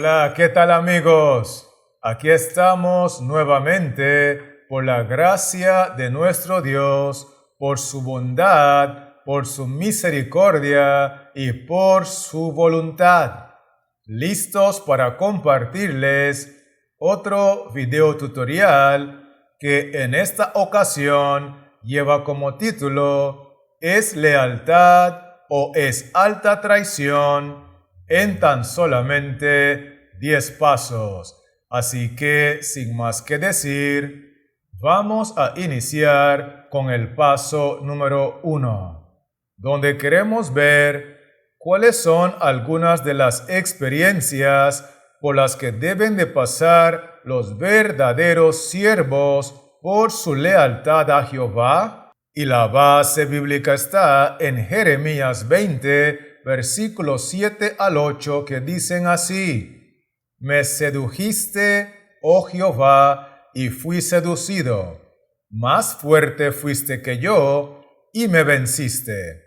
Hola, ¿qué tal amigos? Aquí estamos nuevamente por la gracia de nuestro Dios, por su bondad, por su misericordia y por su voluntad. Listos para compartirles otro video tutorial que en esta ocasión lleva como título ¿Es lealtad o es alta traición en tan solamente 10 pasos? Así que, sin más que decir, vamos a iniciar con el paso número 1, donde queremos ver cuáles son algunas de las experiencias por las que deben de pasar los verdaderos siervos por su lealtad a Jehová. Y la base bíblica está en Jeremías 20, versículos 7 al 8, que dicen así: Me sedujiste, oh Jehová, y fui seducido. Más fuerte fuiste que yo, y me venciste.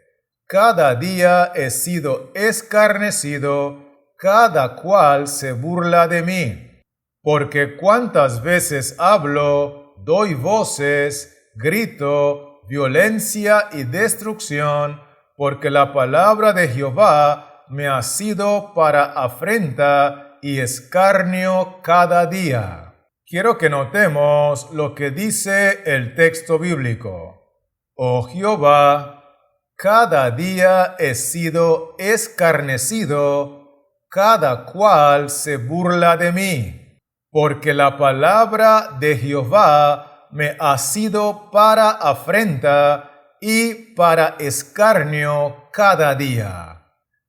Cada día he sido escarnecido, cada cual se burla de mí. Porque cuántas veces hablo, doy voces, grito, violencia y destrucción, porque la palabra de Jehová me ha sido para afrenta y escarnio cada día. Quiero que notemos lo que dice el texto bíblico. Oh Jehová, cada día he sido escarnecido, cada cual se burla de mí, porque la palabra de Jehová me ha sido para afrenta y para escarnio cada día.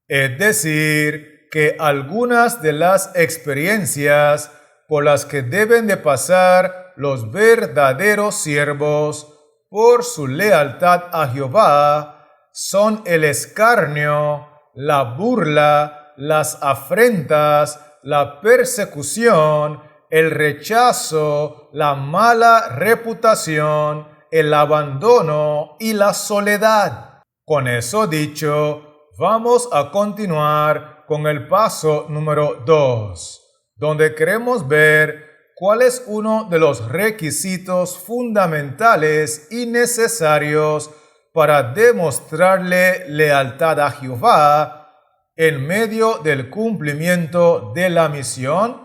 Es decir, que algunas de las experiencias por las que deben de pasar los verdaderos siervos por su lealtad a Jehová son el escarnio, la burla, las afrentas, la persecución, el rechazo, la mala reputación, el abandono y la soledad. Con eso dicho, vamos a continuar con el paso número 2, donde queremos ver cuál es uno de los requisitos fundamentales y necesarios para demostrarle lealtad a Jehová en medio del cumplimiento de la misión.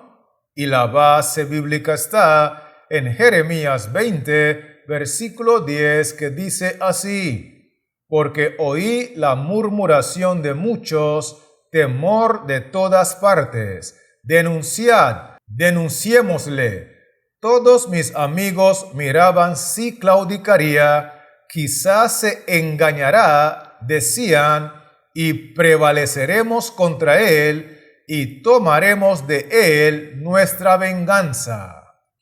Y la base bíblica está en Jeremías 20, versículo 10, que dice así: Porque oí la murmuración de muchos, temor de todas partes. Denunciémosle. Todos mis amigos miraban si claudicaría, quizás se engañará, decían, y prevaleceremos contra él, y tomaremos de él nuestra venganza.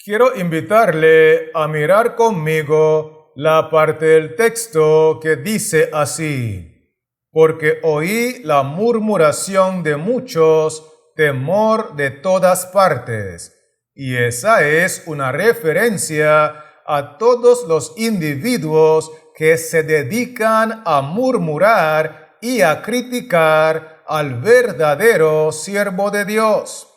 Quiero invitarle a mirar conmigo la parte del texto que dice así: Porque oí la murmuración de muchos, temor de todas partes. Y esa es una referencia a todos los individuos que se dedican a murmurar y a criticar al verdadero siervo de Dios.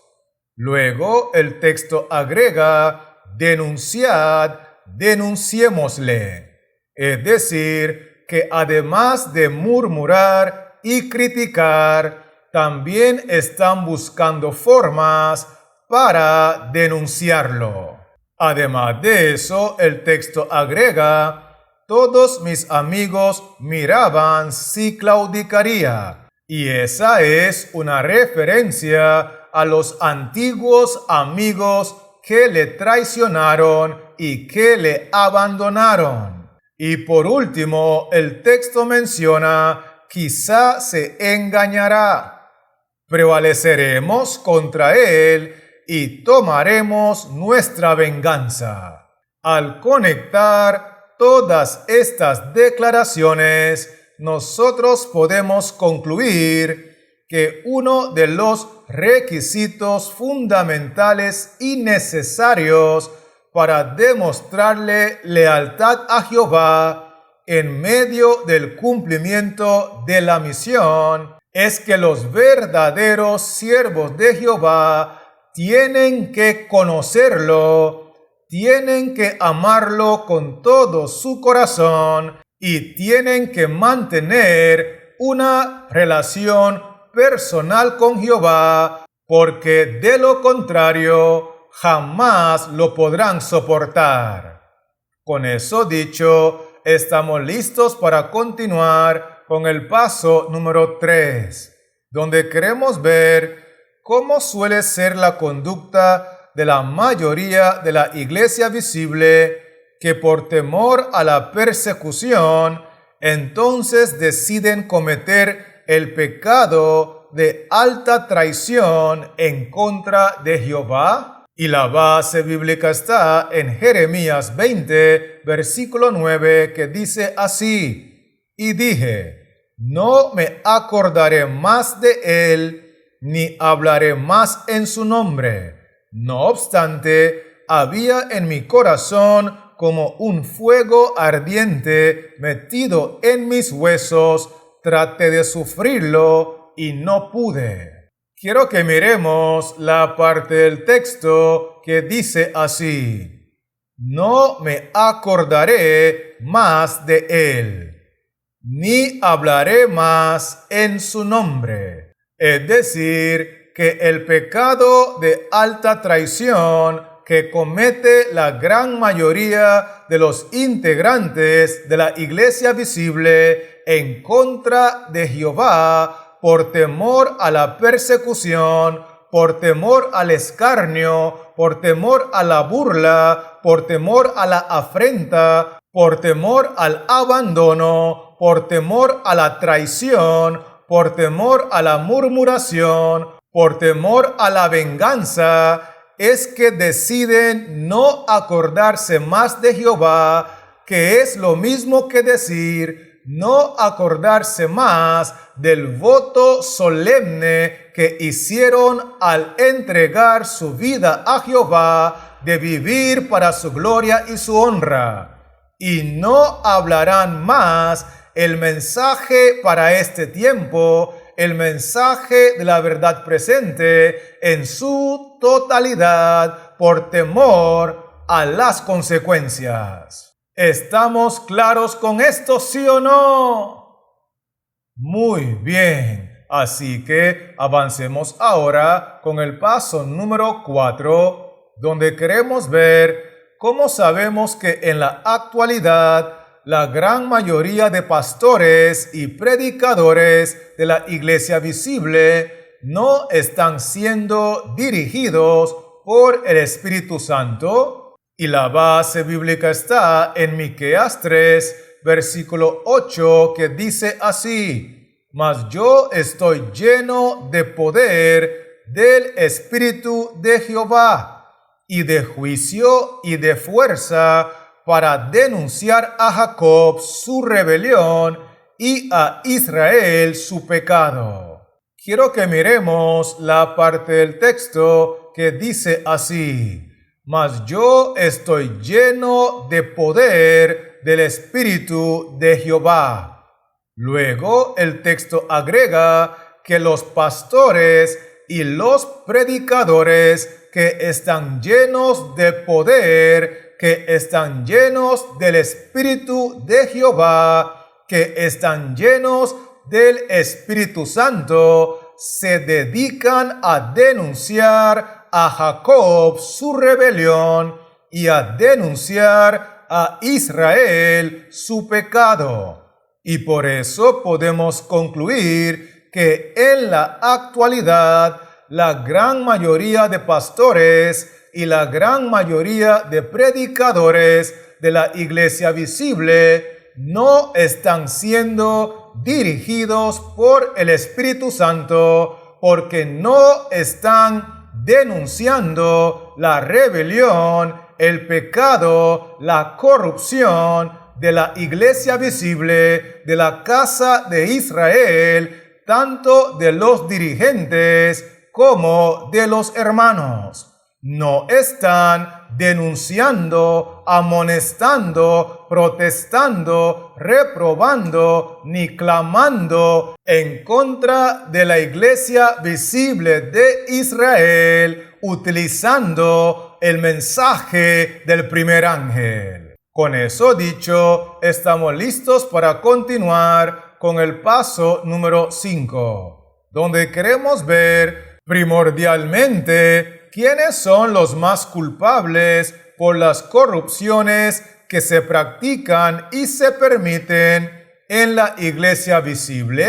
Luego el texto agrega: denunciémosle. Es decir, que además de murmurar y criticar, también están buscando formas para denunciarlo. Además de eso, el texto agrega: todos mis amigos miraban si claudicaría. Y esa es una referencia a los antiguos amigos que le traicionaron y que le abandonaron. Y por último, el texto menciona: quizá se engañará. Prevaleceremos contra él y tomaremos nuestra venganza. Al conectar todas estas declaraciones, nosotros podemos concluir que uno de los requisitos fundamentales y necesarios para demostrarle lealtad a Jehová en medio del cumplimiento de la misión es que los verdaderos siervos de Jehová tienen que conocerlo, tienen que amarlo con todo su corazón y tienen que mantener una relación personal con Jehová, porque de lo contrario jamás lo podrán soportar. Con eso dicho, estamos listos para continuar con el paso número 3, donde queremos ver cómo suele ser la conducta de la mayoría de la iglesia visible que por temor a la persecución, entonces deciden cometer el pecado de alta traición en contra de Jehová. Y la base bíblica está en Jeremías 20, versículo 9, que dice así: y dije, no me acordaré más de él, ni hablaré más en su nombre. No obstante, había en mi corazón como un fuego ardiente metido en mis huesos. Traté de sufrirlo y no pude. Quiero que miremos la parte del texto que dice así: no me acordaré más de él, ni hablaré más en su nombre. Es decir, que el pecado de alta traición que comete la gran mayoría de los integrantes de la iglesia visible en contra de Jehová por temor a la persecución, por temor al escarnio, por temor a la burla, por temor a la afrenta, por temor al abandono, por temor a la traición, por temor a la murmuración, por temor a la venganza, es que deciden no acordarse más de Jehová, que es lo mismo que decir no acordarse más del voto solemne que hicieron al entregar su vida a Jehová, de vivir para su gloria y su honra. Y no hablarán más el mensaje para este tiempo, el mensaje de la verdad presente en su totalidad, por temor a las consecuencias. ¿Estamos claros con esto, sí o no? Muy bien, así que avancemos ahora con el paso número 4, donde queremos ver cómo sabemos que en la actualidad la gran mayoría de pastores y predicadores de la iglesia visible no están siendo dirigidos por el Espíritu Santo. Y la base bíblica está en Miqueas 3, versículo 8, que dice así: mas yo estoy lleno de poder del Espíritu de Jehová, y de juicio y de fuerza, para denunciar a Jacob su rebelión y a Israel su pecado. Quiero que miremos la parte del texto que dice así: mas yo estoy lleno de poder del Espíritu de Jehová. Luego el texto agrega que los pastores y los predicadores que están llenos de poder, que están llenos del Espíritu de Jehová, que están llenos del Espíritu Santo, se dedican a denunciar a Jacob su rebelión y a denunciar a Israel su pecado. Y por eso podemos concluir que en la actualidad la gran mayoría de pastores y la gran mayoría de predicadores de la iglesia visible no están siendo dirigidos por el Espíritu Santo, porque no están denunciando la rebelión, el pecado, la corrupción de la iglesia visible, de la casa de Israel, tanto de los dirigentes como de los hermanos. No están denunciando, amonestando, protestando, reprobando, ni clamando en contra de la iglesia visible de Israel, utilizando el mensaje del primer ángel. Con eso dicho, estamos listos para continuar con el paso número 5, donde queremos ver primordialmente quiénes son los más culpables por las corrupciones que se practican y se permiten en la iglesia visible.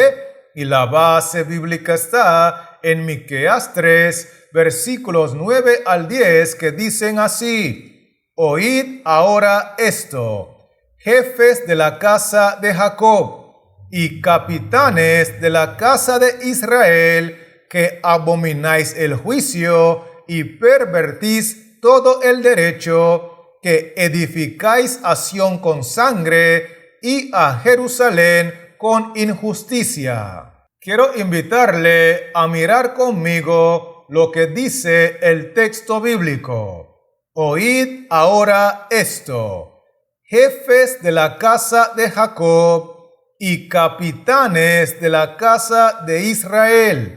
Y la base bíblica está en Miqueas 3, versículos 9 al 10, que dicen así: Oíd ahora esto, jefes de la casa de Jacob y capitanes de la casa de Israel, que abomináis el juicio y pervertís todo el derecho, que edificáis a Sión con sangre y a Jerusalén con injusticia. Quiero invitarle a mirar conmigo lo que dice el texto bíblico. Oíd ahora esto, jefes de la casa de Jacob y capitanes de la casa de Israel,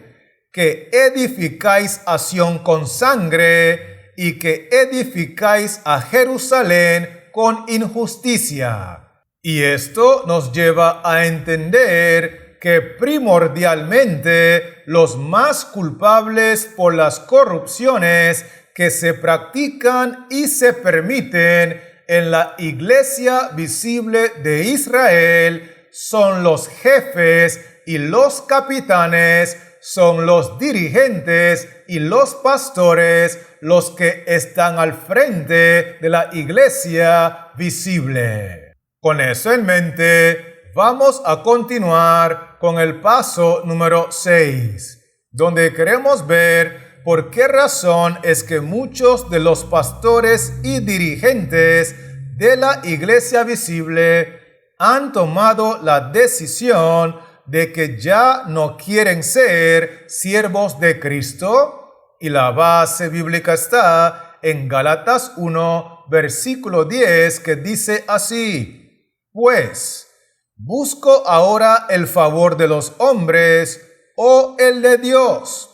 que edificáis a Sión con sangre y que edificáis a Jerusalén con injusticia. Y esto nos lleva a entender que primordialmente los más culpables por las corrupciones que se practican y se permiten en la iglesia visible de Israel son los jefes y los capitanes, son los dirigentes y los pastores, los que están al frente de la iglesia visible. Con eso en mente, vamos a continuar con el paso número 6, donde queremos ver por qué razón es que muchos de los pastores y dirigentes de la iglesia visible han tomado la decisión de que ya no quieren ser siervos de Cristo. Y la base bíblica está en Gálatas 1, versículo 10, que dice así: Pues, ¿busco ahora el favor de los hombres o el de Dios?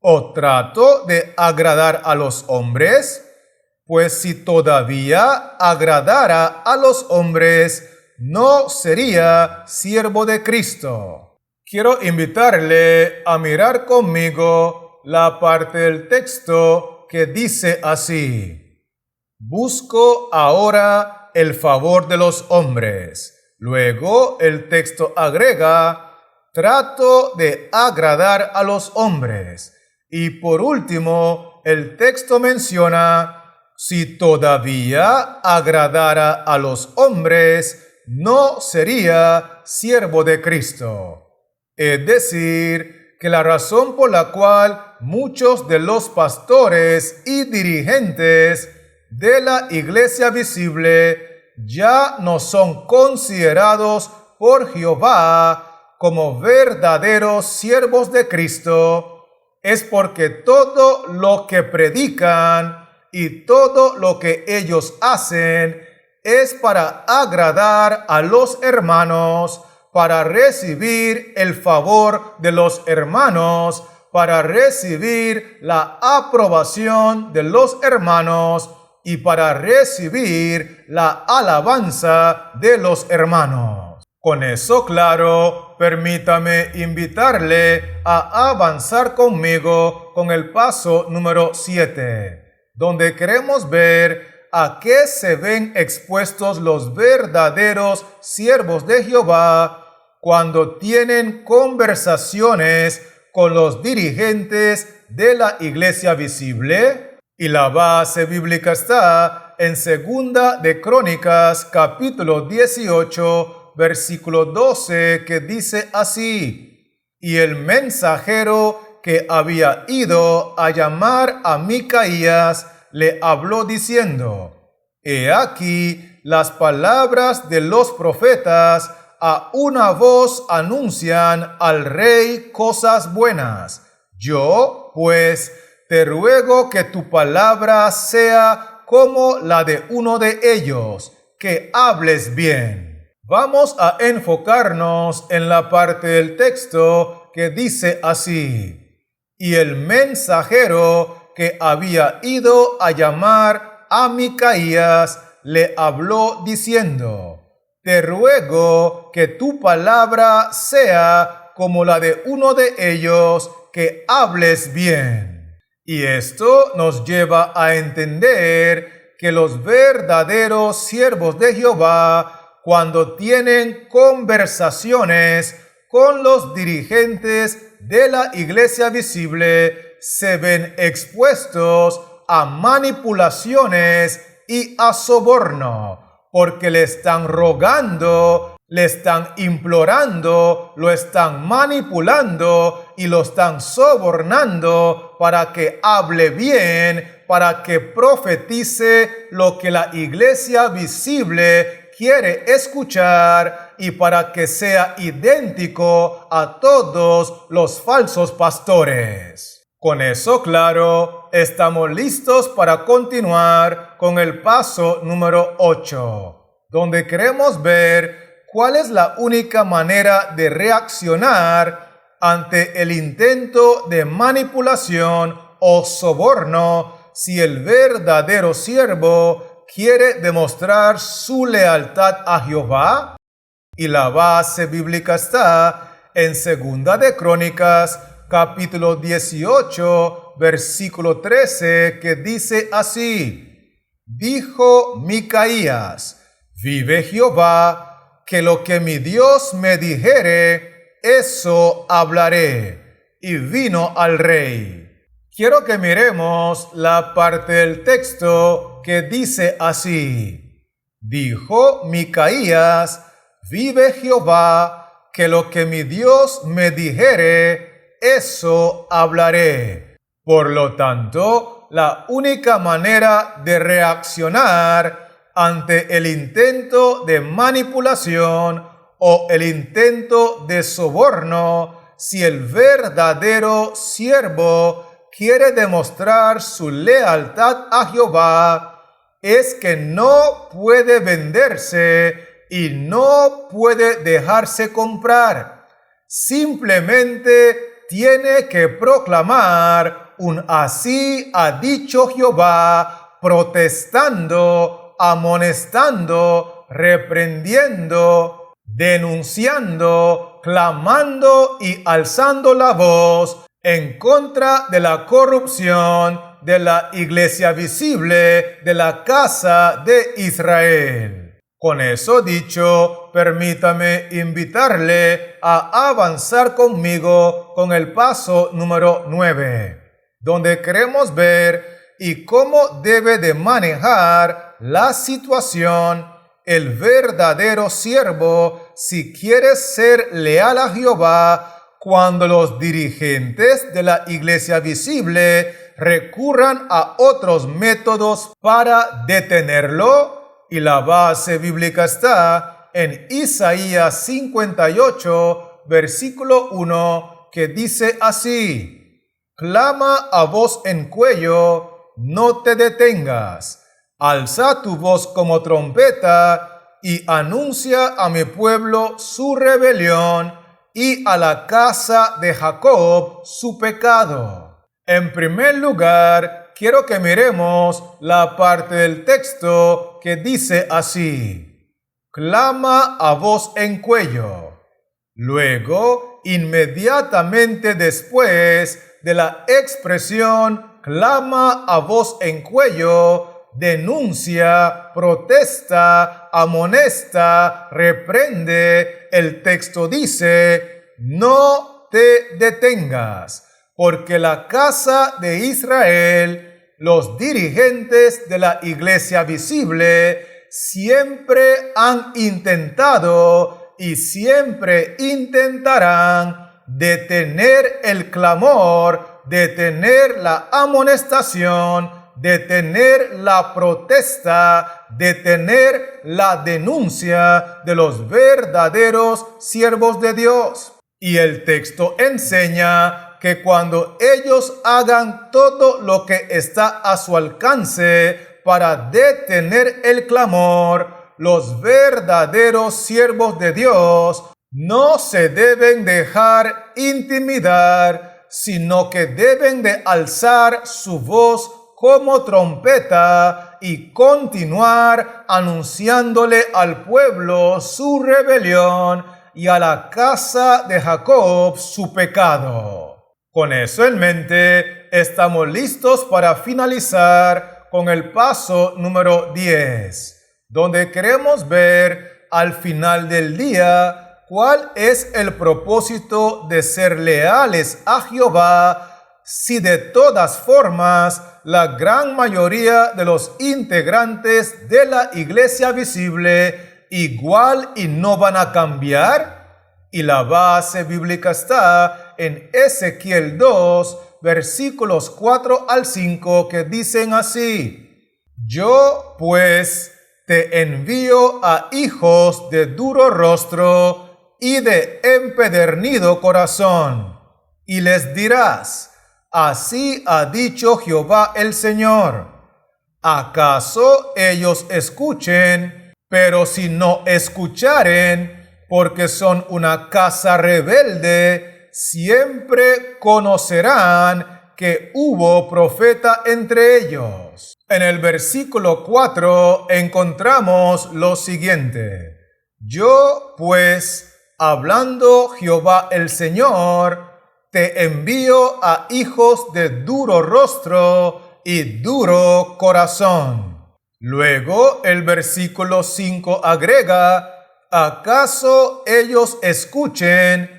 ¿O trato de agradar a los hombres? Pues si todavía agradara a los hombres, no sería siervo de Cristo. Quiero invitarle a mirar conmigo la parte del texto que dice así: Busco ahora el favor de los hombres. Luego el texto agrega: trato de agradar a los hombres. Y por último, el texto menciona: si todavía agradara a los hombres, no sería siervo de Cristo. Es decir, que la razón por la cual muchos de los pastores y dirigentes de la iglesia visible ya no son considerados por Jehová como verdaderos siervos de Cristo es porque todo lo que predican y todo lo que ellos hacen es para agradar a los hermanos, para recibir el favor de los hermanos, para recibir la aprobación de los hermanos y para recibir la alabanza de los hermanos. Con eso claro, permítame invitarle a avanzar conmigo con el paso número 7, donde queremos ver a qué se ven expuestos los verdaderos siervos de Jehová cuando tienen conversaciones con los dirigentes de la iglesia visible. Y la base bíblica está en 2 de Crónicas, capítulo 18, versículo 12, que dice así: y el mensajero que había ido a llamar a Micaías le habló diciendo: he aquí las palabras de los profetas, a una voz anuncian al rey cosas buenas. Yo, pues, te ruego que tu palabra sea como la de uno de ellos, que hables bien. Vamos a enfocarnos en la parte del texto que dice así: y el mensajero que había ido a llamar a Micaías le habló diciendo: te ruego que tu palabra sea como la de uno de ellos, que hables bien. Y esto nos lleva a entender que los verdaderos siervos de Jehová, cuando tienen conversaciones con los dirigentes de la iglesia visible, se ven expuestos a manipulaciones y a soborno, porque le están rogando, le están implorando, lo están manipulando y lo están sobornando para que hable bien, para que profetice lo que la iglesia visible quiere escuchar y para que sea idéntico a todos los falsos pastores. Con eso claro, estamos listos para continuar con el paso número 8, donde queremos ver cuál es la única manera de reaccionar ante el intento de manipulación o soborno si el verdadero siervo quiere demostrar su lealtad a Jehová. Y la base bíblica está en 2 de Crónicas, capítulo 18, versículo 13, que dice así: dijo Micaías, vive Jehová, que lo que mi Dios me dijere, eso hablaré. Y vino al rey. Quiero que miremos la parte del texto que dice así: dijo Micaías, vive Jehová, que lo que mi Dios me dijere, eso hablaré. Por lo tanto, la única manera de reaccionar ante el intento de manipulación o el intento de soborno, si el verdadero siervo quiere demostrar su lealtad a Jehová, es que no puede venderse y no puede dejarse comprar. Simplemente tiene que proclamar un así ha dicho Jehová, protestando, amonestando, reprendiendo, denunciando, clamando y alzando la voz en contra de la corrupción de la iglesia visible de la casa de Israel. Con eso dicho, permítame invitarle a avanzar conmigo con el paso número 9, donde queremos ver y cómo debe de manejar la situación el verdadero siervo si quiere ser leal a Jehová cuando los dirigentes de la iglesia visible recurran a otros métodos para detenerlo. Y la base bíblica está en Isaías 58, versículo 1, que dice así: clama a voz en cuello, no te detengas. Alza tu voz como trompeta y anuncia a mi pueblo su rebelión y a la casa de Jacob su pecado. En primer lugar, quiero que miremos la parte del texto que dice así: clama a voz en cuello. Luego, inmediatamente después de la expresión clama a voz en cuello, denuncia, protesta, amonesta, reprende. El texto dice: no te detengas, porque la casa de Israel, los dirigentes de la iglesia visible, siempre han intentado y siempre intentarán detener el clamor, detener la amonestación, detener la protesta, detener la denuncia de los verdaderos siervos de Dios. Y el texto enseña que cuando ellos hagan todo lo que está a su alcance para detener el clamor, los verdaderos siervos de Dios no se deben dejar intimidar, sino que deben de alzar su voz como trompeta y continuar anunciándole al pueblo su rebelión y a la casa de Jacob su pecado. Con eso en mente, estamos listos para finalizar con el paso número 10, donde queremos ver al final del día cuál es el propósito de ser leales a Jehová si de todas formas la gran mayoría de los integrantes de la iglesia visible igual y no van a cambiar. Y la base bíblica está en Ezequiel 2, versículos 4 al 5, que dicen así: Yo pues te envío a hijos de duro rostro y de empedernido corazón, y les dirás: Así ha dicho Jehová el Señor. ¿Acaso ellos escuchen? Pero si no escucharen, porque son una casa rebelde, siempre conocerán que hubo profeta entre ellos. En el versículo 4 encontramos lo siguiente: Yo pues, hablando Jehová el Señor, te envío a hijos de duro rostro y duro corazón. Luego el versículo 5 agrega: ¿Acaso ellos escuchen?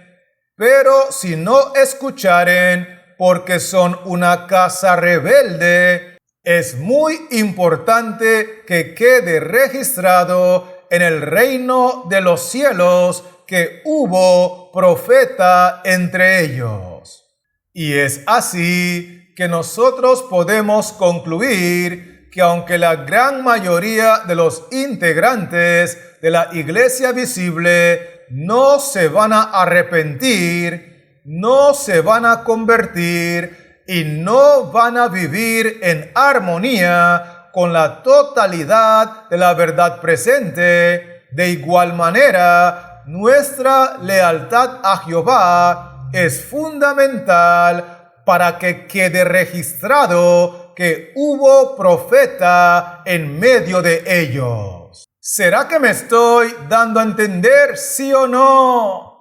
Pero si no escucharen, porque son una casa rebelde. Es muy importante que quede registrado en el reino de los cielos que hubo profeta entre ellos. Y es así que nosotros podemos concluir que aunque la gran mayoría de los integrantes de la iglesia visible no se van a arrepentir, no se van a convertir y no van a vivir en armonía con la totalidad de la verdad presente, de igual manera, nuestra lealtad a Jehová es fundamental para que quede registrado que hubo profeta en medio de ellos. ¿Será que me estoy dando a entender, sí o no?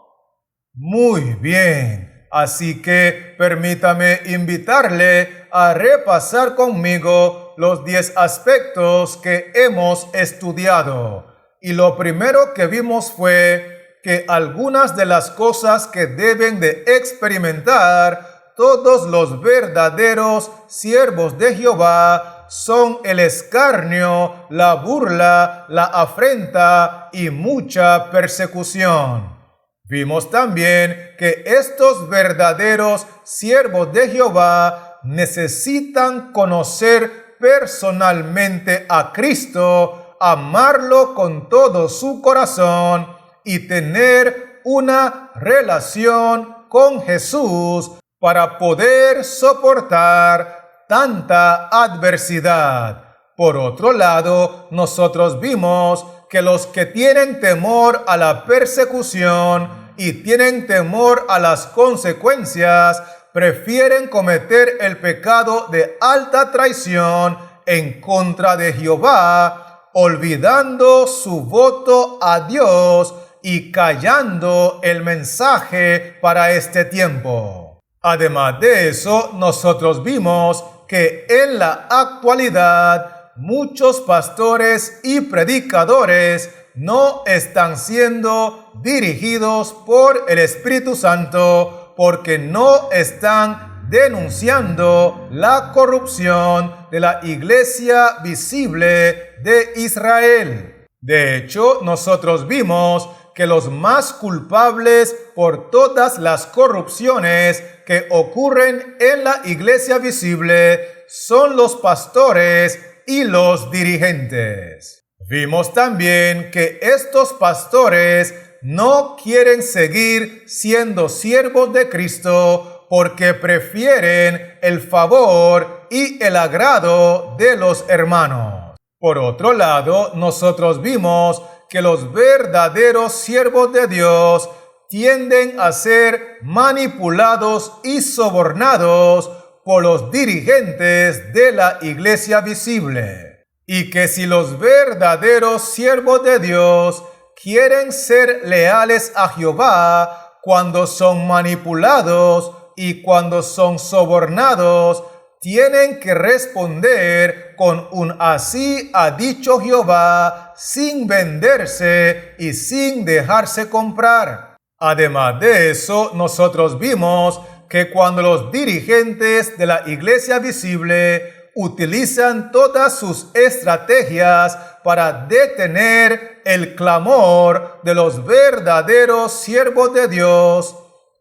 Muy bien, así que permítame invitarle a repasar conmigo los 10 aspectos que hemos estudiado. Y lo primero que vimos fue que algunas de las cosas que deben de experimentar todos los verdaderos siervos de Jehová son el escarnio, la burla, la afrenta y mucha persecución. Vimos también que estos verdaderos siervos de Jehová necesitan conocer personalmente a Cristo, amarlo con todo su corazón y tener una relación con Jesús para poder soportar tanta adversidad. Por otro lado, nosotros vimos que los que tienen temor a la persecución y tienen temor a las consecuencias, prefieren cometer el pecado de alta traición en contra de Jehová, olvidando su voto a Dios y callando el mensaje para este tiempo. Además de eso, nosotros vimos que en la actualidad muchos pastores y predicadores no están siendo dirigidos por el Espíritu Santo porque no están denunciando la corrupción de la iglesia visible de Israel. De hecho, nosotros vimos que los más culpables por todas las corrupciones que ocurren en la iglesia visible son los pastores y los dirigentes. Vimos también que estos pastores no quieren seguir siendo siervos de Cristo porque prefieren el favor y el agrado de los hermanos. Por otro lado, nosotros vimos que los verdaderos siervos de Dios tienden a ser manipulados y sobornados por los dirigentes de la iglesia visible. Y que si los verdaderos siervos de Dios quieren ser leales a Jehová cuando son manipulados y cuando son sobornados, tienen que responder con un así ha dicho Jehová, sin venderse y sin dejarse comprar. Además de eso, nosotros vimos que cuando los dirigentes de la iglesia visible utilizan todas sus estrategias para detener el clamor de los verdaderos siervos de Dios,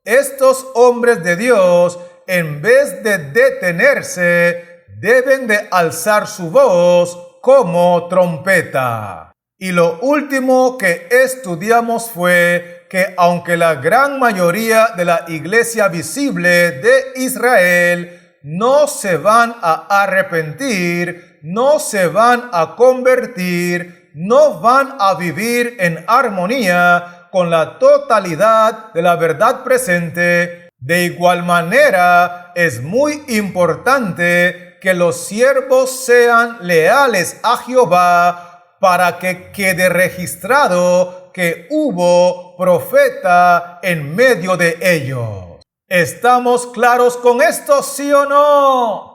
estos hombres de Dios, en vez de detenerse, deben de alzar su voz como trompeta. Y lo último que estudiamos fue que aunque la gran mayoría de la iglesia visible de Israel no se van a arrepentir, no se van a convertir, no van a vivir en armonía con la totalidad de la verdad presente, de igual manera es muy importante que los siervos sean leales a Jehová para que quede registrado que hubo profeta en medio de ellos. ¿Estamos claros con esto, sí o no?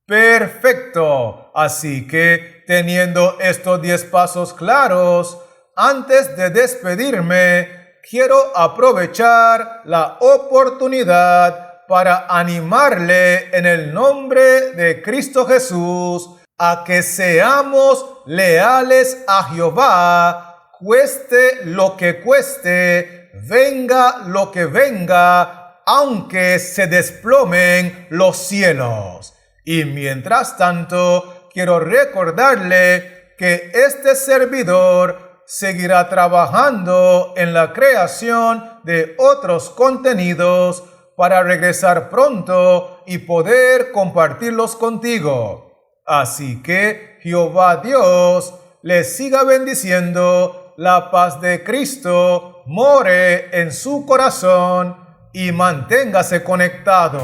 Perfecto. Así que, teniendo estos 10 pasos claros, antes de despedirme, quiero aprovechar la oportunidad para animarle en el nombre de Cristo Jesús a que seamos leales a Jehová, cueste lo que cueste, venga lo que venga, aunque se desplomen los cielos. Y mientras tanto, quiero recordarle que este servidor seguirá trabajando en la creación de otros contenidos para regresar pronto y poder compartirlos contigo. Así que Jehová Dios les siga bendiciendo, la paz de Cristo more en su corazón y manténgase conectado.